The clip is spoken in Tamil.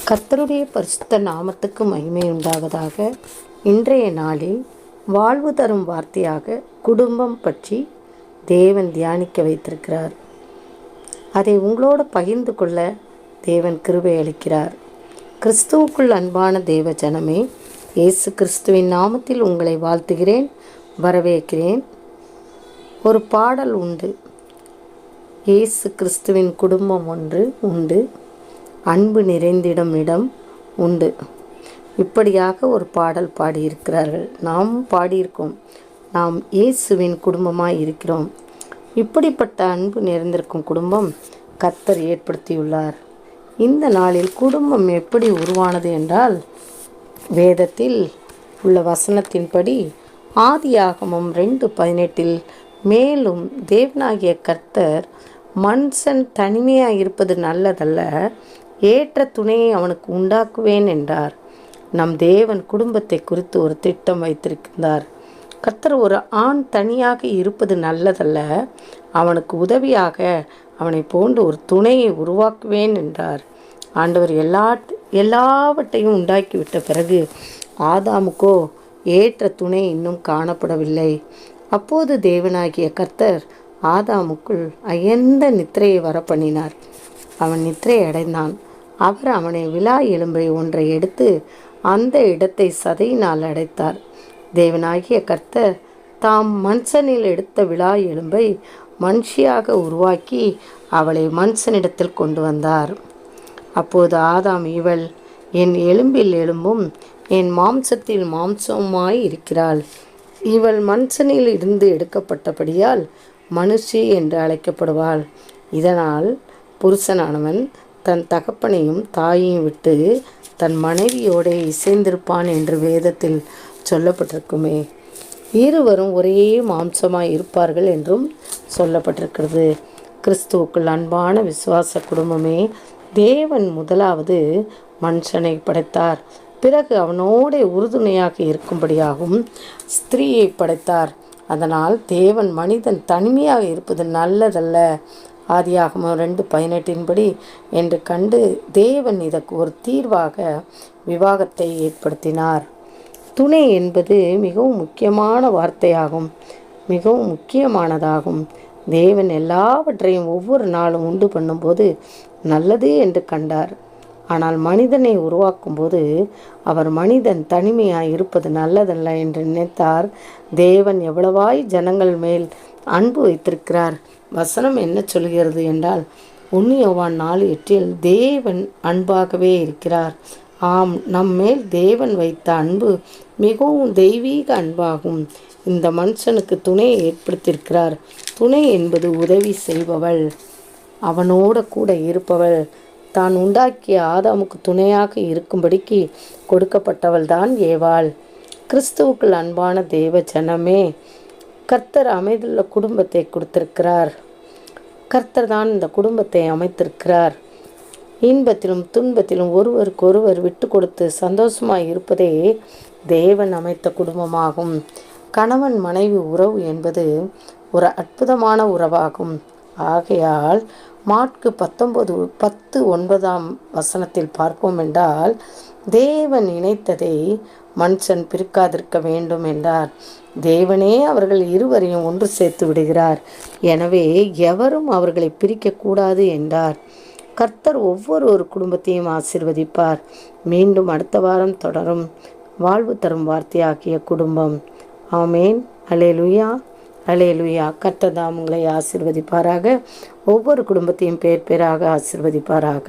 கர்த்தருடைய பரிசுத்த நாமத்துக்கு மகிமை உண்டாவதாக. இன்றைய நாளில் வாழ்வு தரும் வார்த்தையாக குடும்பம் பற்றி தேவன் தியானிக்க வைத்திருக்கிறார். அதை உங்களோடு பகிர்ந்து கொள்ள தேவன் கிருபை அளிக்கிறார். கிறிஸ்துவுக்குள் அன்பான தேவ ஜனமே, இயேசு கிறிஸ்துவின் நாமத்தில் உங்களை வாழ்த்துகிறேன், வரவேற்கிறேன். ஒரு பாடல் உண்டு. இயேசு கிறிஸ்துவின் குடும்பம் ஒன்று உண்டு, அன்பு நிறைந்திடும் இடம் உண்டு. இப்படியாக ஒரு பாடல் பாடியிருக்கிறார்கள். நாம் பாடியிருக்கோம். நாம் இயேசுவின் குடும்பமாக இருக்கிறோம். இப்படிப்பட்ட அன்பு நிறைந்திருக்கும் குடும்பம் கர்த்தர் ஏற்படுத்தியுள்ளார். இந்த நாளில் குடும்பம் எப்படி உருவானது என்றால், வேதத்தில் உள்ள வசனத்தின்படி ஆதியாகமம் 2:18 மேலும் தேவனாகிய கர்த்தர் மனுஷன் தனிமையாக இருப்பது நல்லதல்ல, ஏற்ற துணையை அவனுக்கு உண்டாக்குவேன் என்றார். நம் தேவன் குடும்பத்தை குறித்து ஒரு திட்டம் வைத்திருக்கிறார். கர்த்தர் ஒரு ஆண் தனியாக இருப்பது நல்லதல்ல, அவனுக்கு உதவியாக அவனை போன்று ஒரு துணையை உருவாக்குவேன் என்றார். ஆண்டவர் எல்லாவற்றையும் உண்டாக்கிவிட்ட பிறகு ஆதாமுக்கோ ஏற்ற துணை இன்னும் காணப்படவில்லை. அப்போது தேவனாகிய கர்த்தர் ஆதாமுக்குள் அயர்ந்த நித்திரையை வரப்பண்ணினார். அவன் நித்திரை அடைந்தான். அவர் அவனை விலா எலும்பை ஒன்றை எடுத்து அந்த இடத்தை சதையினால் அடைத்தார். தேவனாகிய கர்த்தர் தாம் மனுஷனில் எடுத்த விலா எலும்பை மனுஷியாக உருவாக்கி அவளை மனுஷனிடத்தில் கொண்டு வந்தார். அப்போது ஆதாம், இவள் என் எலும்பில் எலும்பும் என் மாம்சத்தில் மாம்சமாய் இருக்கிறாள். இவள் மனுஷனில் இருந்து எடுக்கப்பட்டபடியால் மனுஷி என்று அழைக்கப்படுவாள். இதனால் புருஷனானவன் தன் தகப்பனையும் தாயையும் விட்டு தன் மனைவியோடு இசைந்திருப்பான் என்று வேதத்தில் சொல்லப்பட்டிருக்குமே. இருவரும் ஒரே மாம்சமாய் இருப்பார்கள் என்றும் சொல்லப்பட்டிருக்கிறது. கிறிஸ்துவுக்குள் அன்பான விசுவாச குடும்பமே, தேவன் முதலாவது மனுஷனை படைத்தார். பிறகு அவனோட உறுதுணையாக இருக்கும்படியாகவும் ஸ்திரீயை படைத்தார். அதனால் தேவன் மனிதன் தனிமையாக இருப்பது நல்லதல்ல, ஆதியாகமம் 2:18 என்று கண்டு தேவன் இதற்கு ஒரு தீர்வாக விவாகத்தை ஏற்படுத்தினார். துணை என்பது மிகவும் முக்கியமான வார்த்தையாகும், மிகவும் முக்கியமானதாகும். தேவன் எல்லாவற்றையும் ஒவ்வொரு நாளும் உண்டு பண்ணும்போது நல்லது என்று கண்டார். ஆனால் மனிதனை உருவாக்கும்போது அவர் மனிதன் தனிமையாக இருப்பது நல்லதல்ல என்று நினைத்தார். தேவன் எவ்வளவாய் ஜனங்கள் மேல் அன்பு வைத்திருக்கிறார். வசனம் என்ன சொல்கிறது என்றால், 1 யோவான் 4:8 தேவன் அன்பாகவே இருக்கிறார். ஆம், நம்மேல் தேவன் வைத்த அன்பு மிகவும் தெய்வீக அன்பாகும். இந்த மனுஷனுக்கு துணையை ஏற்படுத்தியிருக்கிறார். துணை என்பது உதவி செய்பவள், அவனோட கூட இருப்பவள். தான் உண்டாக்கிய ஆதாமுக்கு துணையாக இருக்கும்படிக்கு கொடுக்கப்பட்டவள் தான் ஏவாள். கிறிஸ்துவுக்குள் அன்பான தேவ ஜனமே, கர்த்தர் அமைந்துள்ள குடும்பத்தை கொடுத்திருக்கிறார். கர்த்தர் தான் இந்த குடும்பத்தை அமைத்திருக்கிறார். இன்பத்திலும் துன்பத்திலும் ஒருவருக்கொருவர் விட்டு கொடுத்து சந்தோஷமாய் இருப்பதே தேவன் அமைத்த குடும்பமாகும். கணவன் மனைவி உறவு என்பது ஒரு அற்புதமான உறவாகும். ஆகையால் மாற்கு 19:10-9 பார்ப்போம் என்றால், தேவன் இணைத்ததை மனுஷன் பிரிக்காதிருக்க வேண்டும் என்றார். தேவனே அவர்கள் இருவரையும் ஒன்று சேர்த்து விடுகிறார். எனவே எவரும் அவர்களை பிரிக்கக்கூடாது என்றார். கர்த்தர் ஒவ்வொரு குடும்பத்தையும் ஆசீர்வதிப்பார். மீண்டும் அடுத்த வாரம் தொடரும் வாழ்வு தரும் வார்த்தையாகிய குடும்பம். ஆமேன். அல்லேலூயா, அல்லேலூயா. கர்த்தர் தாம் உங்களை ஆசீர்வதிப்பாராக. ஒவ்வொரு குடும்பத்தையும் பேர் பேராக ஆசீர்வதிப்பாராக.